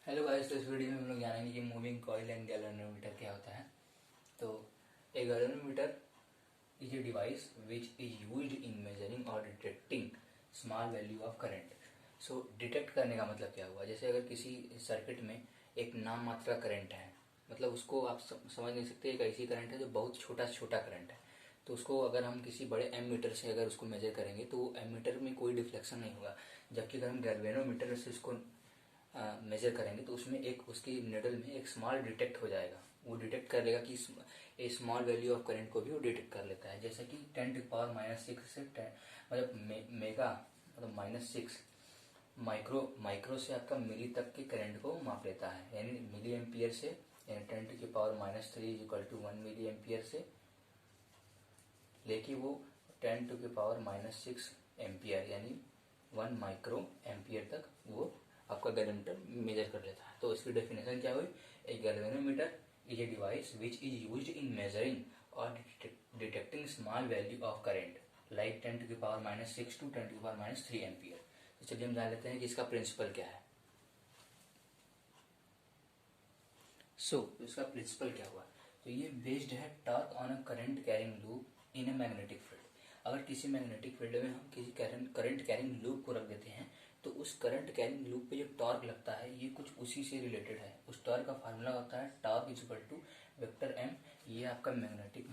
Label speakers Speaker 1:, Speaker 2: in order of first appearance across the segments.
Speaker 1: Hello guys, तो इस video में हम लोग जानेंगे कि मूविंग कॉइल एंड गैल्वेनोमीटर क्या होता है। तो a galvanometer is a device which is used in measuring और detecting small value of current. So detect करने का मतलब क्या हुआ, जैसे अगर किसी सर्किट में एक नाम मात्र का करंट है, मतलब उसको आप समझ नहीं सकते, एक ऐसी करंट है जो बहुत छोटा छोटा करंट है। तो उसको अगर हम किसी बड़े एम मीटर से अगर उसको मेजर करेंगे तो एम मीटर में कोई डिफ्लेक्शन नहीं होगा। जबकि अगर हम गैल्वेनोमीटर से इसको मेजर करेंगे तो उसमें एक उसकी निडल में एक स्मॉल डिटेक्ट हो जाएगा। वो डिटेक्ट कर लेगा कि ए स्मॉल वैल्यू ऑफ करंट को भी वो डिटेक्ट कर लेता है। जैसे कि 10⁻⁻6 से 10 मतलब मेगा मतलब -6 माइक्रो से आपका मिली तक के करंट को माप लेता है, यानी मिली एम्पियर से, यानी 10⁻³ इक्वल टू 1 मिली एम्पियर से लेके वो 10⁻⁻6 एम्पियर यानी 1 माइक्रो एम्पियर तक वो आपका गैल्वेनोमीटर मेजर कर लेता है। तो इसकी डेफिनेशन क्या हुई? A galvanometer is a device which is used in measuring और detecting small value of current like 10⁻⁻6 to 10⁻³ ampere. तो चलिए हम जान लेते हैं कि इसका प्रिंसिपल क्या है। इसका प्रिंसिपल क्या हुआ? तो ये बेस्ड है torque on a current carrying loop in a magnetic field. अगर किसी मैग्नेटिक फील्ड में हम किसी करंट कैरिंग लूप को रख देते हैं तो उस करंट कैरिंग लूप पे जो टॉर्क लगता है ये कुछ उसी से रिलेटेड है। उस टॉर्क का फार्मूला होता है torque is equal to vector M. ये आपका मैग्नेटिक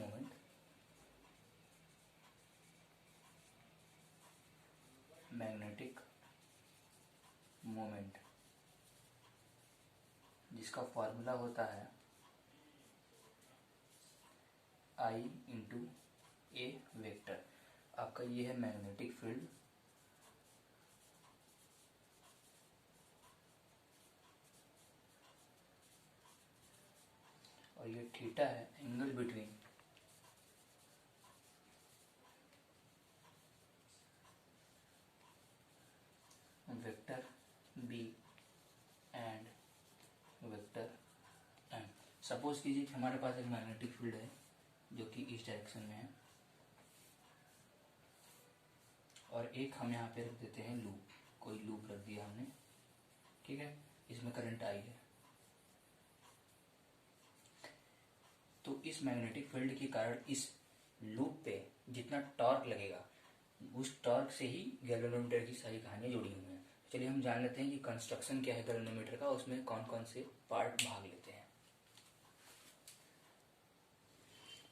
Speaker 1: मोमेंट जिसका फॉर्मूला होता है I इंटू ए वेक्टर। आपका ये है मैग्नेटिक फील्ड और ये थीटा है angle between vector B and vector M. Suppose कीजिए कि हमारे पास एक मैग्नेटिक फील्ड है जो कि इस डायरेक्शन में है और एक हम यहाँ पे रख देते हैं लूप, कोई लूप रख दिया हमने, ठीक है। इसमें करंट आई है। तो इस मैग्नेटिक फील्ड के कारण इस लूप पे जितना टॉर्क लगेगा उस टॉर्क से ही गैल्वेनोमीटर की सारी कहानियां जुड़ी हुई हैं। चलिए हम जान लेते हैं कि कंस्ट्रक्शन क्या है गैल्वेनोमीटर का, उसमें कौन कौन से पार्ट भाग लेते हैं।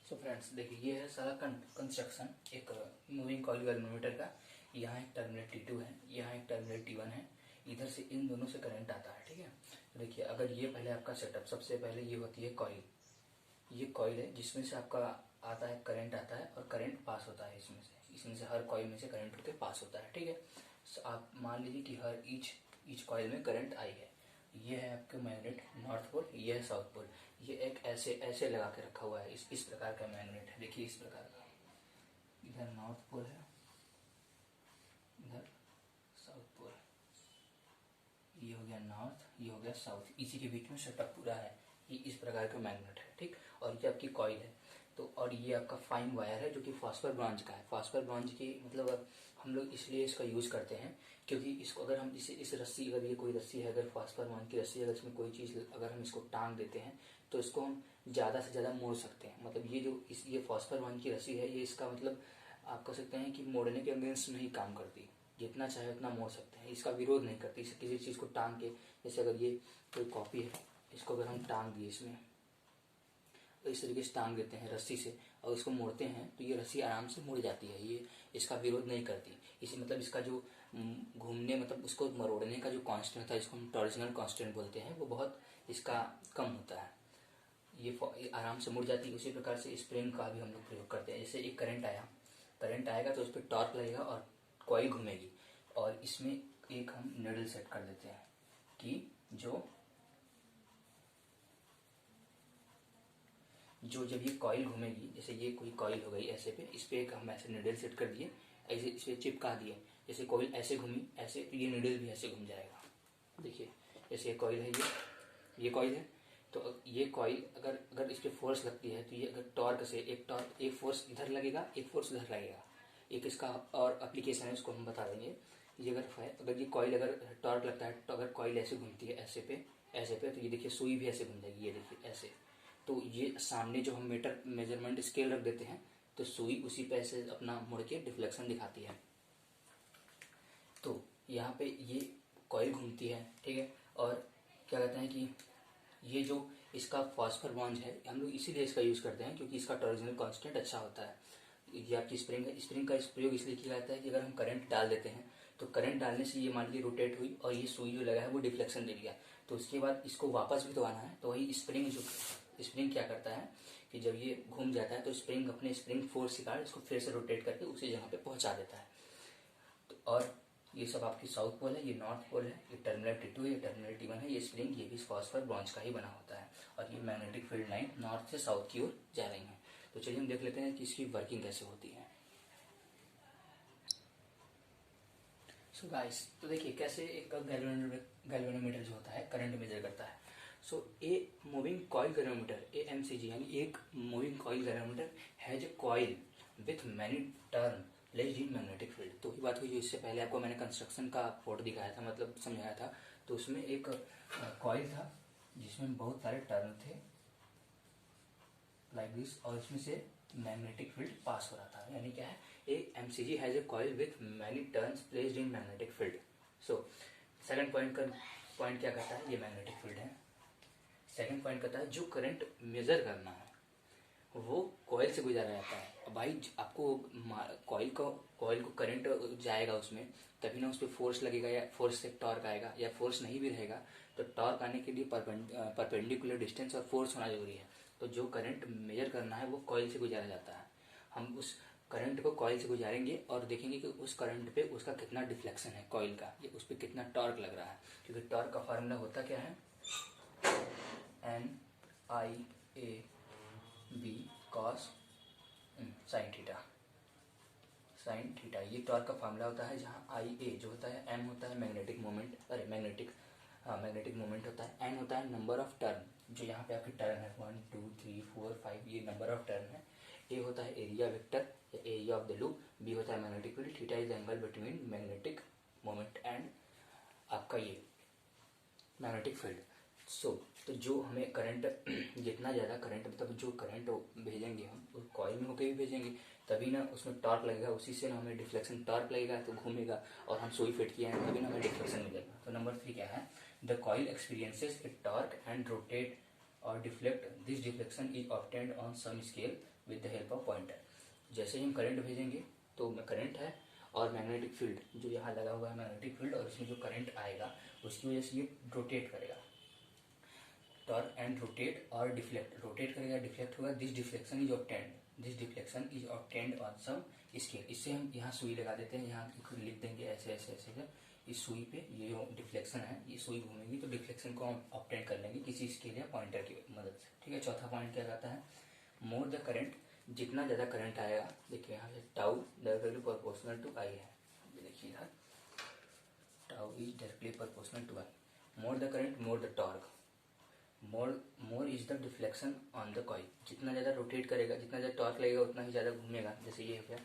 Speaker 1: सो फ्रेंड्स देखिए, ये है सारा कंस्ट्रक्शन एक मूविंग कॉइल गैल्वेनोमीटर का। यहाँ एक टर्मिनल T2 है, यहाँ एक टर्मिनल T1 है, इधर से इन दोनों से करंट आता है, ठीक है। तो देखिए, अगर ये पहले आपका सेटअप, सबसे पहले ये होती है कॉइल। ये कॉइल है जिसमें से आपका आता है करंट आता है और करंट पास होता है इसमें से हर कॉइल में से करंट होकर पास होता है, ठीक है। आप मान लीजिए कि हर ईच कॉइल में करंट आई है। ये है आपका मैग्नेट नॉर्थ पोल, ये है साउथ पोल। ये एक ऐसे ऐसे लगा के रखा हुआ है, इस प्रकार का मैग्नेट है। देखिए इस प्रकार का, इधर नॉर्थ पोल है, इधर साउथ पोल। ये हो गया नॉर्थ, ये हो गया साउथ, इसी के बीच में सेटअप पूरा है। ये इस प्रकार का मैग्नेट है, ठीक। और ये आपकी कॉइल है। तो और ये आपका फाइन वायर है जो कि फॉस्फर ब्रॉन्ज का है। फॉस्फर ब्रॉन्ज की मतलब हम लोग इसलिए इसका यूज करते हैं क्योंकि इसको अगर हम इस रस्सी, अगर ये कोई रस्सी है, अगर फॉस्फर ब्रॉन्ज की रस्सी, अगर इसमें कोई चीज़ अगर हम इसको टांग देते हैं तो इसको हम ज़्यादा से ज़्यादा मोड़ सकते हैं। मतलब ये जो ये फॉस्फर ब्रॉन्ज की रस्सी है, ये इसका मतलब आप कह सकते हैं कि मोड़ने के अगेंस्ट नहीं काम करती, जितना चाहे उतना मोड़ सकते हैं, इसका विरोध नहीं करती। इसे किसी चीज़ को टांग के, जैसे अगर ये कोई कॉपी है, इसको अगर हम टांग दिए इसमें, तो इस तरीके से टांग देते हैं रस्सी से और इसको मोड़ते हैं तो ये रस्सी आराम से मुड़ जाती है, ये इसका विरोध नहीं करती। इसी मतलब इसका जो घूमने मतलब उसको मरोड़ने का जो कांस्टेंट था, इसको हम टॉर्जनल कांस्टेंट बोलते हैं, वो बहुत इसका कम होता है। ये आराम से मुड़ जाती है। उसी प्रकार से स्प्रिंग का भी हम लोग प्रयोग करते हैं। जैसे एक करंट आएगा तो उस पर टॉर्क लगेगा और कॉइल घूमेगी और इसमें एक हम निडल सेट कर देते हैं कि जो जब ये कॉइल घूमेगी, जैसे ये कोई कॉइल हो गई ऐसे पे, इस पे एक हम ऐसे निडल सेट कर दिए, ऐसे इस पे चिपका दिए। जैसे कॉइल ऐसे घूमी ऐसे, तो ये निडल भी ऐसे घूम जाएगा। देखिए जैसे ये कॉइल है, ये कॉइल है, तो ये कॉइल अगर इस पे फोर्स लगती है तो ये अगर टॉर्क से एक फोर्स इधर लगेगा, एक फोर्स इधर लगेगा। एक इसका और एप्लीकेशन है, उसको हम बता देंगे। ये अगर ये कॉइल अगर टॉर्क लगता है तो अगर कॉइल ऐसे घूमती है ऐसे पे तो ये देखिए सुई भी ऐसे घूम जाएगी, ये देखिए ऐसे। तो ये सामने जो हम मेजरमेंट स्केल रख देते हैं तो सुई उसी पे ऐसे अपना मुड़ के डिफ्लेक्शन दिखाती है। तो यहाँ पे ये कॉइल घूमती है, ठीक है। और क्या कहते हैं कि ये जो इसका फॉस्फर बॉन्ड है हम लोग इसीलिए इसका यूज़ करते हैं क्योंकि इसका टॉर्जनल कांस्टेंट अच्छा होता है। ये आपकी स्प्रिंग है, स्प्रिंग का प्रयोग इसलिए किया जाता है कि अगर हम करंट डाल देते हैं तो करंट डालने से ये मान लीजिए रोटेट हुई और ये सुई जो लगा है वो डिफ्लेक्शन दे दिया, तो उसके बाद इसको वापस भी तो आना है। तो वही स्प्रिंग क्या करता है कि जब ये घूम जाता है तो स्प्रिंग अपने स्प्रिंग फोर्स के कारण इसको फिर से रोटेट करके उसी जगह पे पहुंचा देता है। तो और ये सब आपकी साउथ पोल है, ये नॉर्थ पोल है, ये टर्मिनल T2 है, ये टर्मिनल T1 है। ये स्प्रिंग ये भी फॉस्फर ब्रॉन्ज का ही बना होता है और ये मैग्नेटिक फील्ड लाइन नॉर्थ से साउथ की ओर जा रही है। तो चलिए हम देख लेते हैं कि इसकी वर्किंग कैसे होती है। सो गाइस, तो देखिए कैसे एक गैल्वेनोमीटर जो होता है करंट मेजर करता है। सो a moving coil galvanometer, AMCG यानी एक moving coil galvanometer has a coil with many turn placed in magnetic field. तो ये बात हुई जो इससे पहले आपको मैंने कंस्ट्रक्शन का फोटो दिखाया था, मतलब समझाया था। तो उसमें एक कॉइल था जिसमें बहुत सारे टर्न थे लाइक दिस, और इसमें से मैग्नेटिक फील्ड पास हो रहा था। यानी क्या है, ए MCG has a coil with many turns placed in magnetic field. So second point क्या कहता है, ये मैग्नेटिक फील्ड है। सेकंड पॉइंट कहता है जो करंट मेजर करना है वो कॉइल से गुजारा जाता है। अब भाई आपको कॉइल को करंट जाएगा उसमें, तभी ना उस पर फोर्स लगेगा या फोर्स से टॉर्क आएगा, या फोर्स नहीं भी रहेगा तो टॉर्क आने के लिए परपेंडिकुलर डिस्टेंस और फोर्स होना जरूरी है। तो जो करंट मेजर करना है वो कॉइल से गुजारा जाता है। हम उस करंट को कॉइल से गुजारेंगे और देखेंगे कि उस करंट पे उसका कितना डिफ्लेक्शन है कॉइल का, या उस पर कितना टॉर्क लग रहा है। क्योंकि टॉर्क का फार्मूला होता क्या है, NIAB cos sin थीटा। ये टॉर्क का फार्मूला होता है, जहाँ IA जो होता है, M होता है मैग्नेटिक मोमेंट होता है, N होता है नंबर ऑफ टर्न, जो यहाँ पे आपके टर्न है 1 2 3 4 5, ये नंबर ऑफ टर्न है। A होता है एरिया वेक्टर या area of the loop, B होता है magnetic field, theta is angle between magnetic moment and आपका ये मैग्नेटिक फील्ड। तो जो हमें करंट जितना ज़्यादा करंट, मतलब जो करंट भेजेंगे हम उस कॉइल में होकर भी भेजेंगे, तभी ना उसमें टॉर्क लगेगा, उसी से ना हमें डिफ्लेक्शन, टॉर्क लगेगा तो घूमेगा और हम सुई फिट किए हैं तभी ना हमें डिफ्लेक्शन मिलेगा। तो नंबर 3 क्या है, the coil experiences a torque and rotate और deflect, this deflection is obtained on some scale with the help of pointer. जैसे ही हम करंट भेजेंगे तो करंट है और मैग्नेटिक फील्ड जो यहाँ लगा हुआ है मैग्नेटिक फील्ड, और उसमें जो करंट आएगा उसकी वजह से ये रोटेट करेगा, टॉर्क एंड रोटेट और डिफ्लेक्ट, रोटेट करेगा डिफ्लेक्ट होगा। This deflection is obtained on some scale. इससे हम यहाँ सुई लगा देते हैं, यहाँ लिख देंगे ऐसे ऐसे ऐसे, इस सुई पे ये जो डिफ्लेक्शन है, ये सुई घूमेगी तो डिफ्लेक्शन को हम ऑब्टेन कर लेंगे किसी स्केल या पॉइंटर की मदद से, ठीक है। चौथा पॉइंट क्या कहता है, मोर द करंट, जितना ज़्यादा करंट आएगा, देखिए यहाँ से tau directly proportional to I है, देखिए इधर tau is directly proportional to I, more the current more the torque, more is the deflection on the coil. जितना ज़्यादा रोटेट करेगा, जितना ज़्यादा टॉर्क लगेगा उतना ही ज़्यादा घूमेगा। जैसे ये हो गया,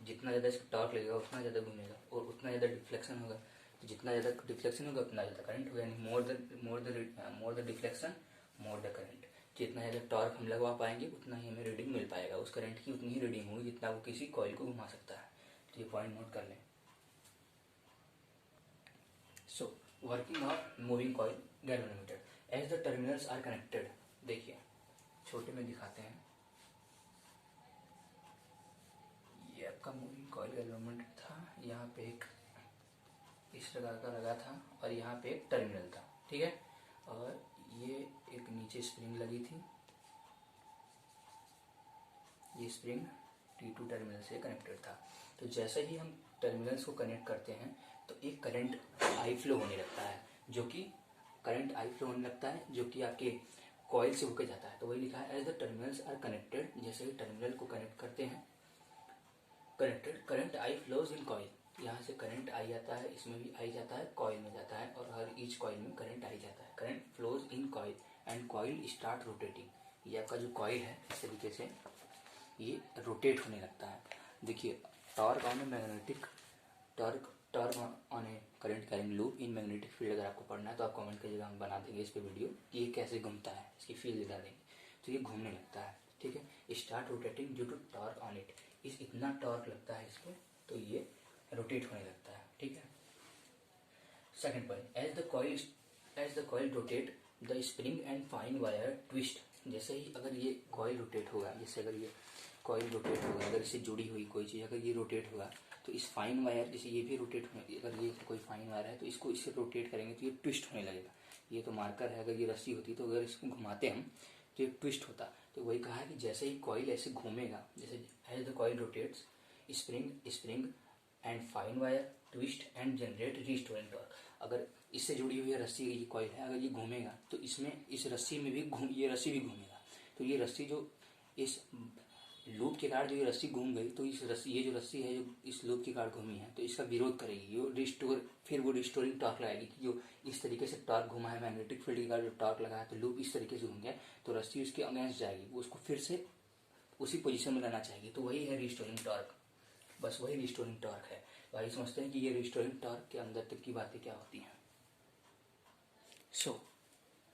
Speaker 1: जितना ज़्यादा इसका टॉर्क लगेगा उतना ज़्यादा घूमेगा और उतना ज़्यादा डिफ्लेक्शन होगा, तो जितना ज़्यादा डिफ्लेक्शन होगा उतना ज़्यादा करंट होगा। यानी more the deflection more the current. जितना ज़्यादा टॉर्क हम लगवा पाएंगे उतना ही हमें रीडिंग मिल पाएगा, उस करंट की उतनी ही रीडिंग होगी जितना वो किसी कॉइल को घुमा सकता है। तो ये पॉइंट नोट कर लें। So working of moving coil galvanometer, as the terminals are connected, देखिए छोटे में दिखाते हैं, ये आपका मूविंग कॉइल गैल्वेनोमीटर था, यहाँ पे एक इस प्रकार का लगा था और यहाँ पे एक टर्मिनल था, ठीक है। और ये एक नीचे स्प्रिंग लगी थी, ये स्प्रिंग T2 टर्मिनल से कनेक्टेड था। तो जैसे ही हम टर्मिनल्स को कनेक्ट करते हैं तो एक करंट आई फ्लो होने लगता है, जो कि आपके कॉइल से होकर जाता है। तो वही लिखा है, as the terminals are connected, जैसे ही टर्मिनल को कनेक्ट करते हैं, connected current I flows in coil, यहाँ से करंट आई जाता है, इसमें भी आई जाता है, कॉइल में जाता है और हर ईच कॉइल में करंट आई जाता है। Current flows in coil and coil start rotating. ये आपका जो कॉइल है इस तरीके से ये रोटेट होने लगता है। देखिए torque on magnetic, torque torque on A current carrying loop in magnetic field अगर आपको पढ़ना है तो आप कमेंट करिएगा, हम बना देंगे इस पे वीडियो कि ये कैसे घूमता है, इसकी फील्ड दिखा देंगे। तो ये घूमने लगता है, ठीक है। Start rotating due to torque on it, इस इतना टॉर्क लगता है इस पर तो ये रोटेट होने लगता है, ठीक है। Second point, as the coil rotate the spring and fine wire twist. जैसे ही अगर ये कॉइल रोटेट होगा, जैसे अगर ये कॉइल रोटेट होगा, अगर इससे जुड़ी हुई कोई चीज़ अगर ये रोटेट होगा तो इस फाइन वायर, जैसे ये भी रोटेट होने, अगर ये कोई फाइन वायर है तो इसको इससे रोटेट करेंगे तो ये ट्विस्ट होने लगेगा। ये तो मार्कर है, अगर ये रस्सी होती तो अगर इसको घुमाते हम तो ये ट्विस्ट होता। तो वही कहा है कि जैसे ही कॉइल ऐसे घूमेगा, जैसे as the coil rotates spring and fine wire twist and generate restoring torque. अगर इससे जुड़ी हुई रस्सी, ये कॉइल है, अगर ये घूमेगा तो इसमें इस रस्सी में भी ये रस्सी भी घूमेगा। तो ये रस्सी जो इस लूप के कारण जो ये रस्सी घूम गई तो इस रस्सी, ये जो रस्सी है जो इस लूप के कारण घूमी है तो इसका विरोध करेगी, वो रिस्टोर, फिर वो रिस्टोरिंग टॉर्क लगाएगी कि जो इस तरीके से टॉर्क घुमा है, मैग्नेटिक फील्ड के कारण जो टॉर्क लगा है तो लूप इस तरीके से घूम गया तो रस्सी उसके अगेंस्ट जाएगी, वो उसको फिर से उसी पोजीशन में लाना चाहेगी। तो वही है रिस्टोरिंग टॉर्क, बस वही रिस्टोरिंग टॉर्क है। भाई समझते हैं कि ये रिस्टोरिंग टॉर्क के अंदर तक की बातें क्या होती हैं। सो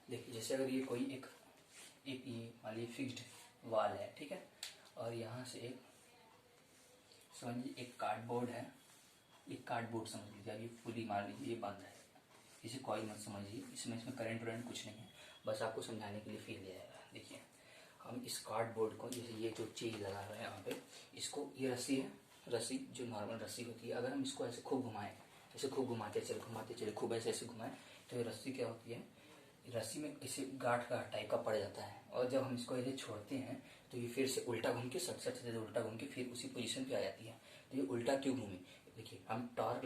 Speaker 1: देखिए, जैसे अगर ये कोई एक ये मान लीजिए फिक्स्ड वाल है, ठीक है, और यहाँ से एक समझिए एक कार्डबोर्ड है, एक कार्डबोर्ड समझ लीजिए, अब ये फुली मान लीजिए ये बंद है, इसे कॉइल मत समझिए, इसमें करंट वरेंट कुछ नहीं है, बस आपको समझाने के लिए फील दिया जाएगा। देखिए हम इस कार्डबोर्ड को, जैसे ये जो चीज़ लगा हुआ है यहाँ पे, इसको, ये रस्सी है, रस्सी जो नॉर्मल रस्सी होती है, अगर हम इसको ऐसे खूब घुमाएं, ऐसे खूब घुमाते चले खूब ऐसे घुमाएं तो ये रस्सी क्या होती है, रस्सी में इसे गांठ टाइप का पड़ जाता है, और जब हम इसको ऐसे छोड़ते हैं तो ये फिर से उल्टा घूम के सट से उल्टा घूम के फिर उसी पोजीशन पे आ जाती है। तो ये उल्टा क्यों घूमी, देखिए हम टॉर्क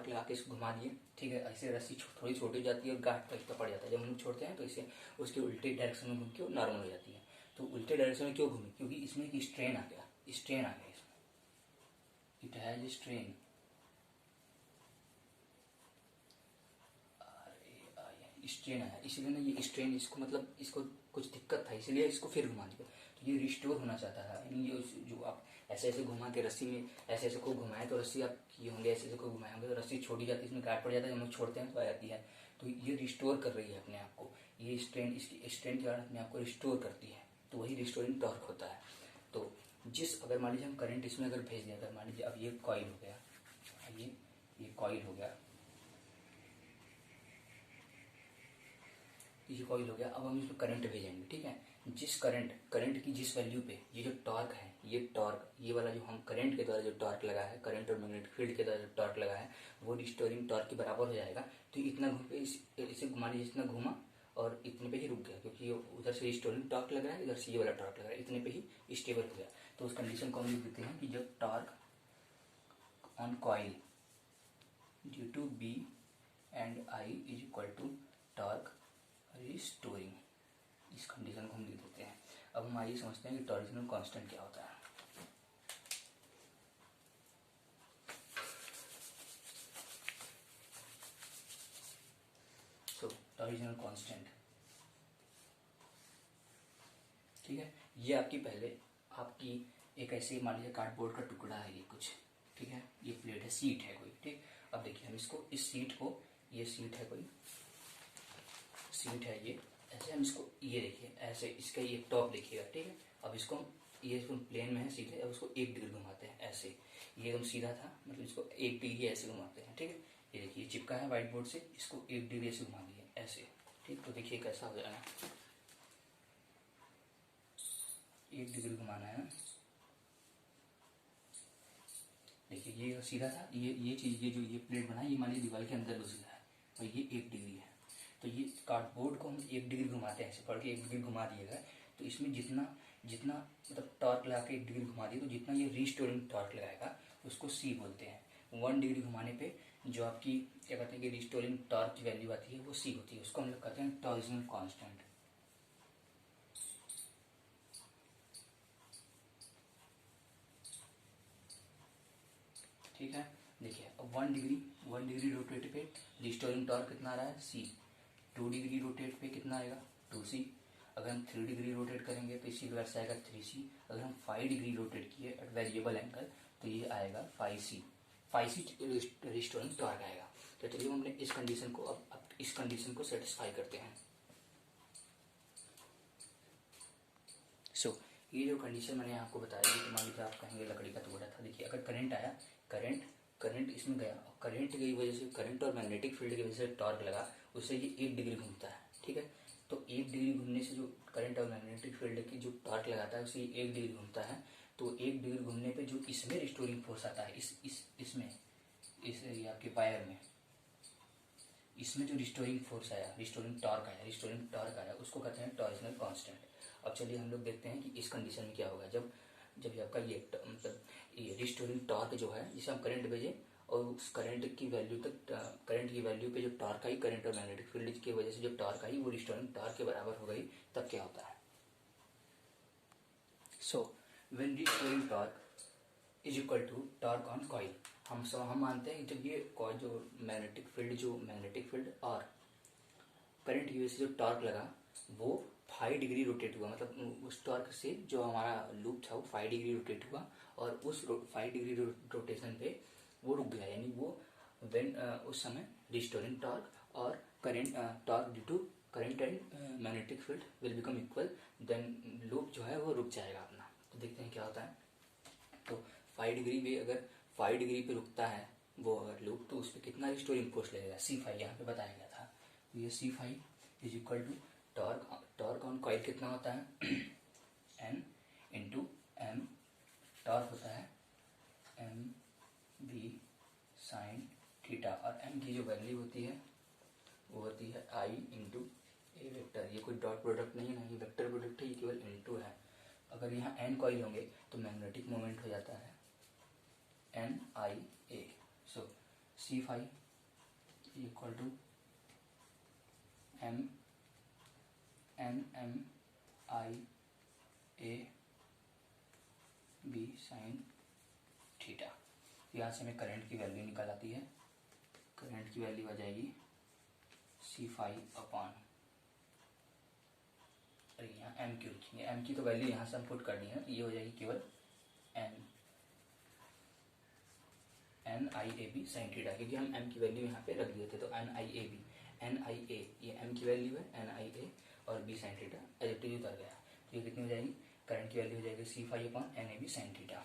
Speaker 1: लगा के इसको घुमा दिए, ठीक है, ऐसे रस्सी थोड़ी छोटी हो जाती है और गांठ टाइप का पड़ जाता है, जब हम छोड़ते हैं तो इसे उसके उल्टे डायरेक्शन में घूम के नॉर्मल हो जाती है। तो उल्टे डायरेक्शन में क्यों घूमी, क्योंकि इसमें एक स्ट्रेन आ गया इसमें, इट हैज स्ट्रेन, स्ट्रेन आया, इसलिए ना ये स्ट्रेन, इसको मतलब इसको कुछ दिक्कत था इसलिए इसको फिर घुमा दिया। तो ये रिस्टोर होना चाहता था, यानी ये जो आप ऐसे ऐसे घुमा के रस्सी में ऐसे ऐसे खूब घुमाएं तो रस्सी आप किए होंगे, ऐसे ऐसे खूब घुमाए होंगे तो रस्सी छोटी जाती है, इसमें गांठ पड़ जाता है, जब हम छोड़ते हैं तो आ जाती है। तो ये रिस्टोर कर रही है अपने आप को, ये स्ट्रेन, इसकी स्ट्रेन के कारण अपने आप को रिस्टोर करती है, तो वही रिस्टोरिंग टॉर्क होता है। तो जिस, अगर मान लीजिए हम करंट इसमें अगर भेज दें, अगर मान लीजिए अब ये कॉइल हो गया, ये कॉइल हो गया, ये कॉइल हो गया, अब हम इसमें करंट भेजेंगे, ठीक है। जिस करंट की जिस वैल्यू पे ये जो टॉर्क है, ये टॉर्क, ये वाला जो हम करंट के द्वारा जो टॉर्क लगा है, करंट और मैग्नेटिक फील्ड के द्वारा जो टॉर्क लगा है वो रिस्टोरिंग टॉर्क के बराबर हो जाएगा। तो इतना घूम पे इसे घुमा लीजिए, इतना घूमा और इतने पे ही रुक गया, क्योंकि उधर से रिस्टोरिंग टॉर्क लग रहा है, इधर से ये वाला टॉर्क लग रहा है, इतने पे ही स्टेबल हो गया। तो उस कंडीशन को हम लिख देते हैं कि जब torque on coil due to B and I is equal to torque restoring, इस कंडीशन को हम लिख देते हैं। अब हम आइए समझते हैं कि टॉर्जनल कांस्टेंट क्या होता है। सो टॉर्जनल कांस्टेंट, ठीक है, ये आपकी पहले आपकी एक ऐसे मान लीजिए कार्डबोर्ड का टुकड़ा है ये कुछ, ठीक है, ये प्लेट है, सीट है कोई, ठीक। अब देखिए हम इसको, इस सीट को, ये सीट है कोई सीट है, ये ऐसे हम इसको, ये देखिए ऐसे इसका ये टॉप देखिएगा, ठीक है। अब इसको ये इसको प्लेन में है सीधे, अब उसको 1 डिग्री घुमाते हैं ऐसे, ये एकदम सीधा था, मतलब इसको 1 डिग्री ऐसे घुमाते हैं, ठीक है। ये देखिए चिपका है व्हाइट बोर्ड से, इसको 1 डिग्री ऐसे घुमा दिए ऐसे, ठीक। तो देखिए कैसा हो जाएगा, 1 डिग्री घुमाना है ना, देखिए ये सीधा था, ये चीज़, ये जो ये प्लेट बना है ये मान लीजिए दीवार के अंदर घुस गया है और ये 1 डिग्री है। तो ये कार्डबोर्ड को हम 1 डिग्री घुमाते हैं, ऐसे पढ़ के 1 डिग्री घुमा दिएगा, तो इसमें जितना जितना मतलब टॉर्क लगा के 1 डिग्री घुमा दिए तो जितना ये रिस्टोरिंग टॉर्क लगाएगा उसको सी बोलते हैं। 1 डिग्री घुमाने पे जो आपकी क्या कहते हैं कि रिस्टोरिंग टॉर्क की वैल्यू आती है वो सी होती है, उसको हम लोग कहते हैं टॉर्जनल कांस्टेंट, ठीक है। देखिए अब 1 डिग्री रोटेट पे रिस्टोरिंग टॉर्क कितना आ रहा है, सी। 2 डिग्री रोटेट पे कितना आएगा, 2c। अगर हम 3 डिग्री रोटेट करेंगे तो इसी प्रकार से आएगा 3c। अगर हम 5 डिग्री रोटेट किए एट वेरिएबल एंगल तो ये आएगा 5c, फाई सी रिस्टोरिंग टॉर्क आएगा। तो चलिए हमने इस कंडीशन को अब इस कंडीशन को सेटिस्फाई करते हैं। ये जो कंडीशन मैंने आपको बताया कि मान लीजिए आप कहेंगे लकड़ी का टुकड़ा था। देखिए अगर करंट आया, करंट इसमें गया, करंट की वजह से, करंट और मैग्नेटिक फील्ड की वजह से टॉर्क लगा, उससे ये 1 डिग्री घूमता है, ठीक है। तो 1 डिग्री घूमने से जो करंट और मैग्नेटिक फील्ड की जो टॉर्क लगाता है उससे 1 डिग्री घूमता है। तो 1 डिग्री घूमने पे जो इसमें रिस्टोरिंग फोर्स आता है, इसमें इस आपके वायर में, इसमें जो रिस्टोरिंग फोर्स आया, रिस्टोरिंग टॉर्क आया, उसको कहते हैं टॉर्सनल कांस्टेंट। अब चलिए हम लोग देखते हैं कि इस कंडीशन में क्या होगा जब आपका ये मतलब ये रिस्टोरिंग टॉर्क जो है, जिसे हम करंट भेजें और उस करंट की वैल्यू पे जो टॉर्क आई, करंट और मैग्नेटिक फील्ड की वजह से जो टॉर्क आई वो रिस्टोरिंग टॉर्क के बराबर हो गई, तब क्या होता है। So when restoring torque is equal to torque on coil, हम मानते हैं कि जब ये कॉइल जो मैग्नेटिक फील्ड और करंट की वजह से जो टॉर्क लगा वो 5 डिग्री रोटेट हुआ, मतलब उस टॉर्क से जो हमारा लूप था वो 5 डिग्री रोटेट हुआ और उस 5 डिग्री रोटेशन पे वो रुक गया, यानी वो उस समय रिस्टोरिंग टॉर्क और current torque due to current and magnetic field will become equal, then loop जो है वो रुक जाएगा अपना। तो देखते हैं क्या होता है। तो 5 डिग्री पे अगर 5 डिग्री पे रुकता है वो लूप, तो उस पर कितना रिस्टोरिंग फोर्स लगेगा, C5 यहाँ पे बताया गया था। तो ये C5 is equal to torque on coil कितना होता है N इंटू M, टॉर्क होता है MV साइन थीटा, और M की जो वैल्यू होती है वो होती है I इंटू ए वेक्टर। ये कोई डॉट प्रोडक्ट नहीं है ना, ये वेक्टर प्रोडक्ट है, ये केवल इंटू है। अगर यहाँ N कॉइल होंगे तो मैग्नेटिक मोमेंट हो जाता है NIA। So C5 equal to NMIA B sine theta. यहाँ से हमें करंट की वैल्यू निकल आती है, करंट की वैल्यू आ जाएगी C5 अपॉन, अरे यहाँ M क्यों लिखेंगे, M की तो वैल्यू यहाँ से हम पुट कर दी है, ये हो जाएगी केवल NIAB साइन थीटा, क्योंकि हम M की वैल्यू यहाँ पे रख दिए थे। तो NIA ये M की वैल्यू है, NIA और B साइन थीटा एडिटिव उतर गया। तो ये कितनी हो जाएगी, करंट की वैल्यू हो जाएगी C5 upon NAB sine theta,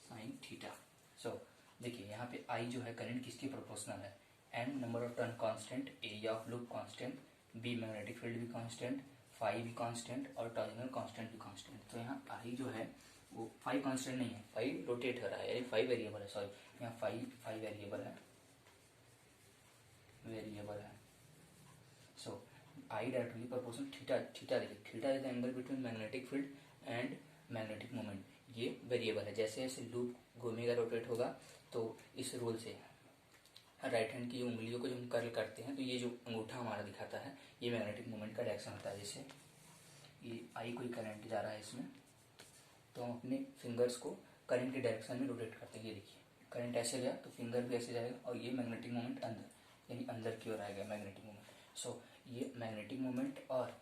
Speaker 1: sine theta. So देखिए यहाँ पे I जो है करंट किसके प्रोपोर्शनल है, N number of turn constant, area of loop constant, B magnetic field भी कांस्टेंट, फाई भी कांस्टेंट और टॉर्जनल कांस्टेंट भी कांस्टेंट। तो यहाँ I जो है वो 5 कांस्टेंट नहीं है, 5 रोटेट हो रहा है, यानी 5 वेरिएबल है, सॉरी यहाँ 5 वेरिएबल है। सो आई डायरेक्टली प्रोपोर्शनल थीटा देखिए, theta is the angle between magnetic field and magnetic moment, ये वेरिएबल है। जैसे जैसे लूप घूमेगा, रोटेट होगा, तो इस रूल से राइट हैंड की उंगलियों को जब हम कर्ल करते हैं तो ये जो अंगूठा हमारा दिखाता है ये मैग्नेटिक मोमेंट का डायरेक्शन होता है। जैसे ये आई कोई करंट जा रहा है इसमें, तो हम अपने फिंगर्स को करंट के डायरेक्शन में रोटेट करते हैं। ये देखिए करंट ऐसे गया तो फिंगर भी ऐसे जाएगा और ये मैग्नेटिक मोमेंट अंदर, यानी अंदर की ओर आएगा मैग्नेटिक मोमेंट। सो ये मैग्नेटिक मोमेंट और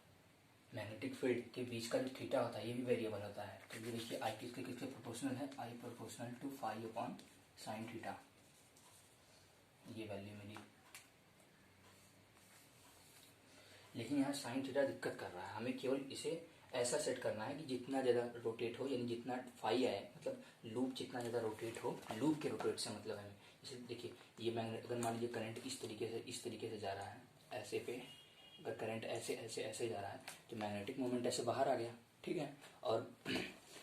Speaker 1: मैग्नेटिक फील्ड के बीच का जो थीटा होता है ये भी वेरिएबल होता है। तो ये देखिए आई किसके किसके प्रोपोर्शनल है, I proportional to 5 upon sine theta, ये वैल्यू मिली। लेकिन यहाँ साइन थीटा दिक्कत कर रहा है, हमें केवल इसे ऐसा सेट करना है कि जितना ज़्यादा रोटेट हो, यानी जितना फाई आए, मतलब लूप जितना ज़्यादा रोटेट हो, लूप के रोटेट से मतलब है। जैसे देखिए ये मैग्नेट, अगर मान लीजिए करंट इस तरीके से जा रहा है ऐसे पे, अगर करंट ऐसे ऐसे ऐसे जा रहा है तो मैग्नेटिक मोमेंट ऐसे बाहर आ गया, ठीक है। और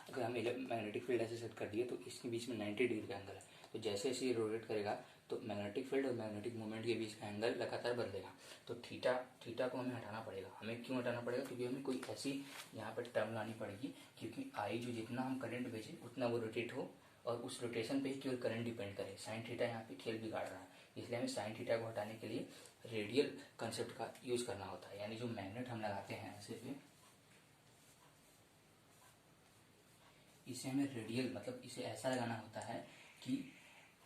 Speaker 1: अगर हम मैग्नेटिक फील्ड ऐसे सेट कर दिए तो इसके बीच में 90 डिग्री का एंगल है, तो जैसे जैसे ये रोटेट करेगा तो मैग्नेटिक फील्ड और मैग्नेटिक मोमेंट के बीच का एंगल लगातार बदलेगा। तो थीटा को हमें हटाना पड़ेगा। हमें क्यों हटाना पड़ेगा, क्योंकि हमें कोई ऐसी यहाँ पर टर्म लानी पड़ेगी, क्योंकि आई जो जितना हम करंट भेजें उतना वो रोटेट हो और उस रोटेशन पे ही केवल करंट डिपेंड करे। साइन थीटा यहाँ पे खेल बिगाड़ रहा है, इसलिए हमें साइन थीटा को हटाने के लिए रेडियल कंसेप्ट का यूज करना होता है। यानी जो मैग्नेट हम लगाते हैं ऐसे पे, इसे हमें रेडियल मतलब इसे ऐसा लगाना होता है कि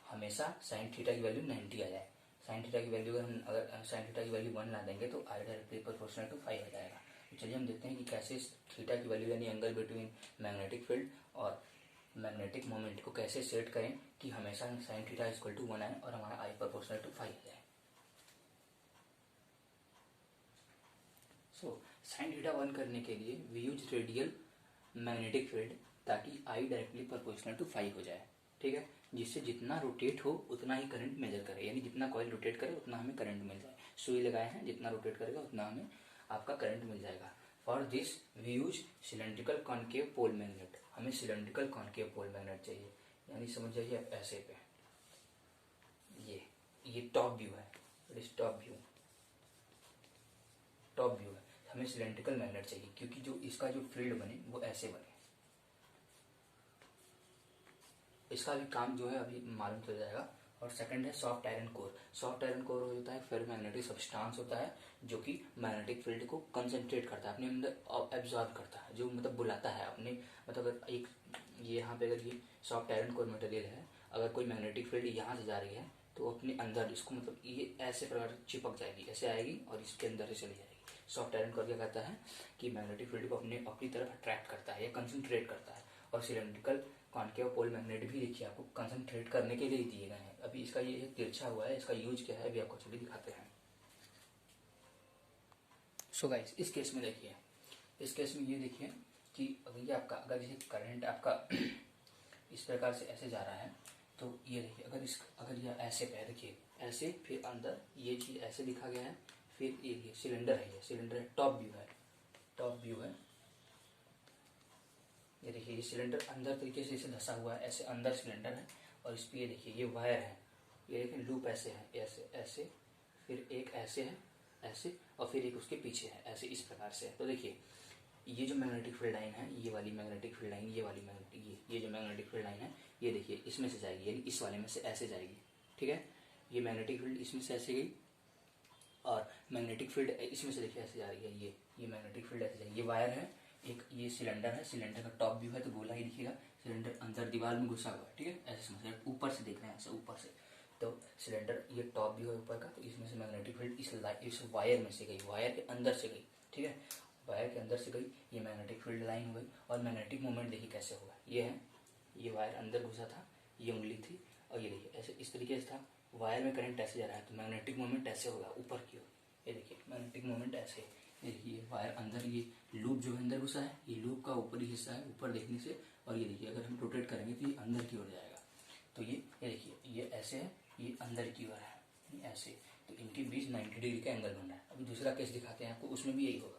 Speaker 1: हमेशा साइन थीटा की वैल्यू 90 आ जाए। साइन थीटा की वैल्यू अगर साइन थीटा की वैल्यू 1 ला देंगे तो आई डायरेक्टली प्रोपोर्शनल टू 5 हो जाएगा। तो चलिए हम देखते हैं कि कैसे थीटा की वैल्यू यानी एंगल बिटवीन मैग्नेटिक फील्ड और मैग्नेटिक मोमेंट को कैसे सेट करें कि हमेशा साइन थीटा इक्वल टू 1 आए और हमारा आई प्रोपोर्शनल टू 5 आ जाए। सो साइन थीटा 1 करने के लिए we use radial magnetic field ताकि आई डायरेक्टली प्रोपोर्शनल टू 5 हो जाए, ठीक है, जिससे जितना रोटेट हो उतना ही करंट मेजर करे, यानी जितना कॉइल रोटेट करे उतना हमें करंट मिल जाए। सुई लगाए हैं, जितना रोटेट करेगा उतना हमें आपका करंट मिल जाएगा। For this we use cylindrical concave pole magnet, हमें सिलेंड्रिकल कॉन्केव पोल मैग्नेट चाहिए, यानी समझ जाइए आप ऐसे पे, ये टॉप व्यू है, टॉप व्यू है, हमें सिलेंड्रिकल मैग्नेट चाहिए क्योंकि जो इसका जो फील्ड बने वो ऐसे बने। इसका भी काम जो है अभी मालूम चल जाएगा। और सेकंड है soft iron core. Soft iron core होता है फेरोमैग्नेटिक सब्सटेंस होता है जो कि मैग्नेटिक फील्ड को कंसंट्रेट करता है, अपने अंदर एब्जॉर्ब करता है, जो मतलब बुलाता है अपने, मतलब एक ये यहाँ पे अगर ये सॉफ्ट आयरन कोर मटेरियल है, अगर कोई मैग्नेटिक फील्ड यहाँ से जा रही है तो अपने अंदर इसको मतलब ये ऐसे प्रकार चिपक जाएगी, ऐसे आएगी और इसके अंदर से चली जाएगी। सॉफ्ट आयरन कोर क्या करता है कि मैग्नेटिक फील्ड को अपनी तरफ अट्रैक्ट करता है या कंसंट्रेट करता है। और सिलेंड्रिकल कॉन्केव पोल मैग्नेट भी देखिए आपको कंसंट्रेट करने के लिए दिए गए हैं। अभी इसका ये तिरछा हुआ है, इसका यूज क्या है अभी आपको चलिए दिखाते हैं। सो गाइस इस केस में देखिए, इस केस में ये देखिए कि अगर आपका अगर ये करंट आपका इस प्रकार से ऐसे जा रहा है तो ये देखिए अगर ये ऐसे पे देखिए ऐसे, फिर अंदर ये चीज ऐसे लिखा गया है, फिर ये सिलेंडर है, ये सिलेंडर है, टॉप व्यू है, ये देखिए ये सिलेंडर अंदर तरीके से इसे धसा हुआ है, ऐसे अंदर सिलेंडर है और इस पे ये देखिए ये वायर है, ये देखिए लूप ऐसे है, ऐसे फिर एक ऐसे है ऐसे और फिर एक उसके पीछे है ऐसे, इस प्रकार से है। तो देखिए ये जो मैग्नेटिक फील्ड लाइन है, ये वाली मैग्नेटिक फील्ड लाइन, ये वाली मैग्नेटिक ये जो मैग्नेटिक फील्ड लाइन है ये देखिए इसमें से जाएगी, यानी इस वाले में से ऐसे जाएगी, ठीक है। ये मैग्नेटिक फील्ड इसमें से ऐसे गई और मैग्नेटिक फील्ड इसमें से देखिए ऐसे जा रही है, ये मैग्नेटिक फील्ड ऐसे जाएगी। ये वायर है, एक ये सिलेंडर है, सिलेंडर का टॉप व्यू है तो गोला ही दिखेगा, सिलेंडर अंदर दीवार में घुसा हुआ है, ठीक है, ऐसे समझ ऊपर से देख रहे हैं, ऐसे ऊपर से। तो सिलेंडर ये टॉप व्यू है ऊपर का, तो इसमें से मैग्नेटिक फील्ड इस वायर में से गई, वायर के अंदर से गई, ठीक है, वायर के अंदर से गई, ये मैग्नेटिक फील्ड लाइन हो गई। और मैग्नेटिक मोमेंट देखिए कैसे होगा, ये है, ये वायर अंदर घुसा था, ये उंगली थी और ये देखिए ऐसे इस तरीके से था, वायर में करंट ऐसे जा रहा है तो मैग्नेटिक मोमेंट ऐसे होगा ऊपर की ओर, ये देखिए मैग्नेटिक मोमेंट ऐसे, ये वायर अंदर, ये लूप जो है अंदर घुसा है, ये लूप का ऊपरी हिस्सा है ऊपर देखने से, और ये देखिए अगर हम रोटेट करेंगे तो ये अंदर की ओर जाएगा। तो ये देखिए ये ऐसे है, ये अंदर की ओर है ऐसे, तो इनके बीच 90 डिग्री का एंगल बन रहा है। अभी दूसरा केस दिखाते हैं आपको, उसमें भी यही होगा।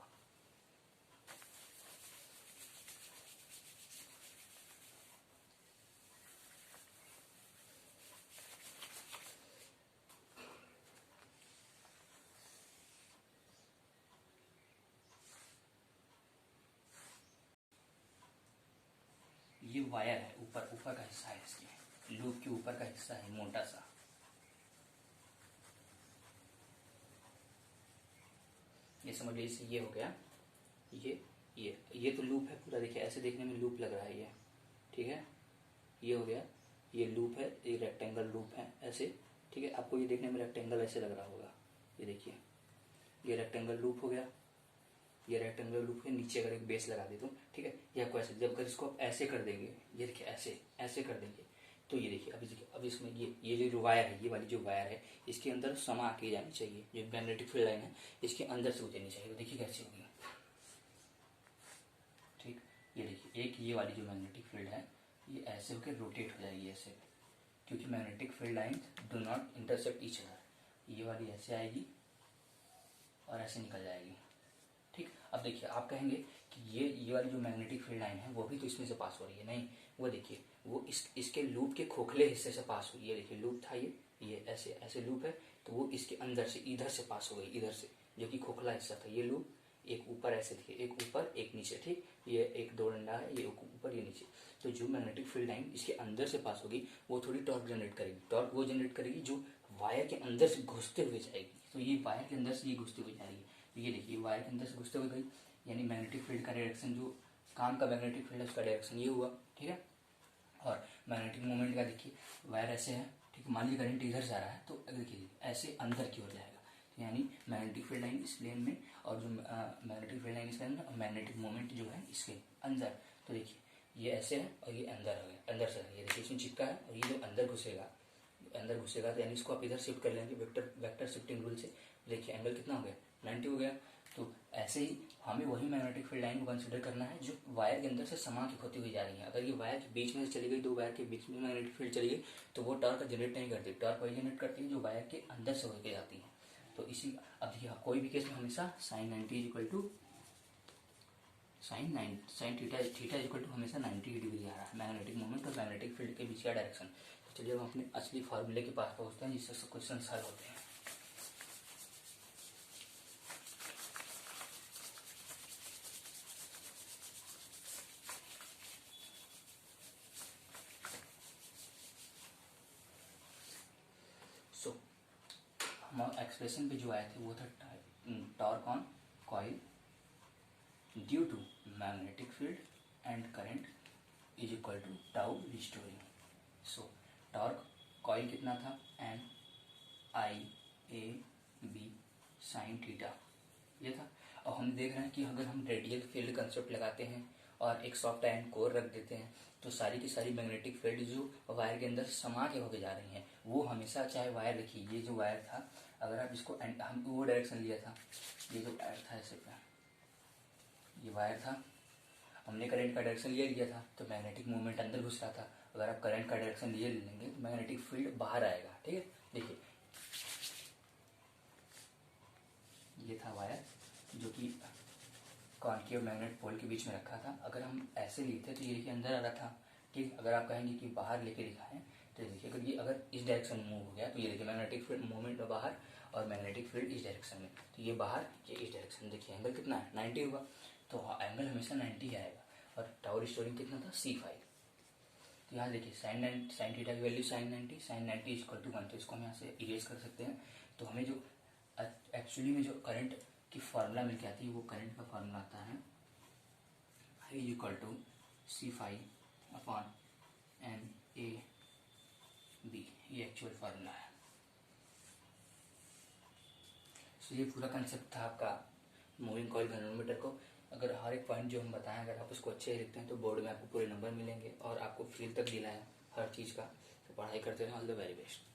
Speaker 1: ये वायर है, ऊपर का हिस्सा है, इसके लूप के ऊपर का हिस्सा है मोटा सा, ये समझ लीजिए इससे ये हो गया, ये तो लूप है पूरा, देखिए ऐसे देखने में लूप लग रहा है ये, ठीक है, ये हो गया, ये लूप है, ये रेक्टेंगल लूप है ऐसे, ठीक है, आपको ये देखने में रेक्टेंगल ऐसे लग रहा होगा, ये देखिए ये रेक्टेंगल लूप हो गया, ये रेक्टेंगुलर लूप के नीचे अगर एक बेस लगा दे दूँ, ठीक है, ये आपको ऐसे, जब अगर इसको आप ऐसे कर देंगे, ये देखिए ऐसे कर देंगे तो ये देखिए अभी देखिए, अब इसमें ये जो वायर है, ये वाली जो वायर है इसके अंदर समा के जानी चाहिए, जो मैग्नेटिक फील्ड लाइन है इसके अंदर से गुजरनी चाहिए। तो देखिए कैसे होगी, ठीक, ये देखिए एक ये वाली जो मैग्नेटिक फील्ड है ये ऐसे होकर रोटेट हो जाएगी ऐसे, क्योंकि magnetic field line do not intersect each other, ये वाली ऐसे आएगी और ऐसे निकल जाएगी, ठीक। अब देखिए आप कहेंगे कि ये वाली जो मैग्नेटिक फील्ड लाइन है वो भी तो इसमें से पास हो रही है, नहीं, वो देखिए वो इसके लूप के खोखले हिस्से से पास हुई है, देखिए लूप था ये ऐसे लूप है, तो वो इसके अंदर से इधर से पास हो गई, इधर से, जो कि खोखला हिस्सा था, ये लूप एक ऊपर ऐसे देखिए, एक ऊपर एक नीचे, ठीक, ये एक दो डंडा है, ये ऊपर ये नीचे, तो जो मैग्नेटिक फील्ड लाइन इसके अंदर से पास होगी वो थोड़ी टॉर्क जनरेट करेगी, टॉर्क वो जनरेट करेगी जो वायर के अंदर से घुसते हुए जाएगी, तो ये वायर के अंदर से ये घुसते हुए जाएगी, ये देखिए वायर के अंदर से घुसते हुए गई, यानी मैग्नेटिक फील्ड का डायरेक्शन, जो काम का मैग्नेटिक फील्ड है उसका डायरेक्शन ये हुआ, ठीक है। और मैग्नेटिक मोमेंट का देखिए वायर ऐसे है, ठीक, मान लीजिए करंट इधर जा रहा है तो देखिए ऐसे अंदर की ओर जाएगा, यानी मैग्नेटिक फील्ड लाइन इस प्लेन में और जो मैग्नेटिक फील्ड लाइन इस प्लेन में और मैग्नेटिक मोमेंट जो है इसके अंदर, तो देखिए ये ऐसे है और ये अंदर है, अंदर से है, ये देखिए इसमें चिपका है और ये जो अंदर घुसेगा तो यानी इसको आप इधर शिफ्ट कर लेंगे वेक्टर शिफ्टिंग रूल से। देखिए एंगल कितना हो गया, 90 हो गया। तो ऐसे ही हमें वही मैग्नेटिक फील्ड लाइन को कंसिडर करना है जो वायर के अंदर से समा के होती हुई जा रही है। अगर ये वायर के बीच में से चली गई, दो वायर के बीच में मैग्नेटिक फील्ड चली गई तो वो टॉर्क जनरेट नहीं करती, टॉर्क वही जनरेट करती है जो वायर के अंदर से होकर जाती है। तो इसी अब देखिए कोई भी केस में हमेशा sine 90 is equal to sine theta is equal to हमेशा 90 डिग्री आ रहा है, मैग्नेटिक मोमेंट और मैग्नेटिक फील्ड के बीच का डायरेक्शन। तो चलिए हम अपने असली फार्मूले के पास पहुंचते हैं जिससे क्वेश्चन सॉल्व होते हैं। सो हम एक्सप्रेशन पे जो आए थे वो था torque on coil due to magnetic field and current is equal to tau restoring. So torque coil कितना था, N I A B sine theta ये था। और हम देख रहे हैं कि अगर हम रेडियल फील्ड कंसेप्ट लगाते हैं और एक सॉफ्ट आयरन कोर रख देते हैं तो सारी की सारी मैग्नेटिक फील्ड जो वायर के अंदर समा के होके जा रही हैं वो हमेशा, चाहे वायर देखिए ये जो वायर था अगर आप इसको हम वो डायरेक्शन लिया था, ये जो वायर था ऐसे ये वायर था, हमने करंट का डायरेक्शन ये लिया था तो मैग्नेटिक मूवमेंट अंदर घुस रहा था। अगर आप करंट का डायरेक्शन ये ले लेंगे तो मैग्नेटिक फील्ड बाहर आएगा। ठीक है, देखिए ये था वायर जो कि कॉन्केव मैग्नेट पोल के बीच में रखा था। अगर हम ऐसे लेते तो ये देखिए अंदर आ रहा था। ठीक, अगर आप कहेंगे कि बाहर लेके दिखाएं तो देखिए अगर इस डायरेक्शन में मूव हो गया तो ये देखिए मैग्नेटिक फील्ड मूवमेंट बाहर और मैग्नेटिक फील्ड इस डायरेक्शन में, तो ये बाहर ये इस डायरेक्शन। देखिए एंगल कितना है, 90 होगा, तो एंगल हमेशा 90 आएगा। और टाउ रिस्टोरिंग कितना था, C5। तो यहाँ देखिए साइन थीटा की वैल्यू साइन 90 इक्वल टू 1, तो इसको हम यहाँ से इरेज कर सकते हैं। तो हमें जो एक्चुअली में जो करंट की फार्मूला मिल के आती है वो करंट का फार्मूला आता है I equal to C5 upon NAB, ये एक्चुअल फार्मूला है। तो ये पूरा कंसेप्ट था आपका मूविंग कॉइल गैल्वेनोमीटर को। अगर हर एक पॉइंट जो हम बताएं अगर आप उसको अच्छे से लिखते हैं तो बोर्ड में आपको पूरे नंबर मिलेंगे और आपको फील तक दिलाएं हर चीज़ का। तो पढ़ाई करते रहें, ऑल द वेरी बेस्ट।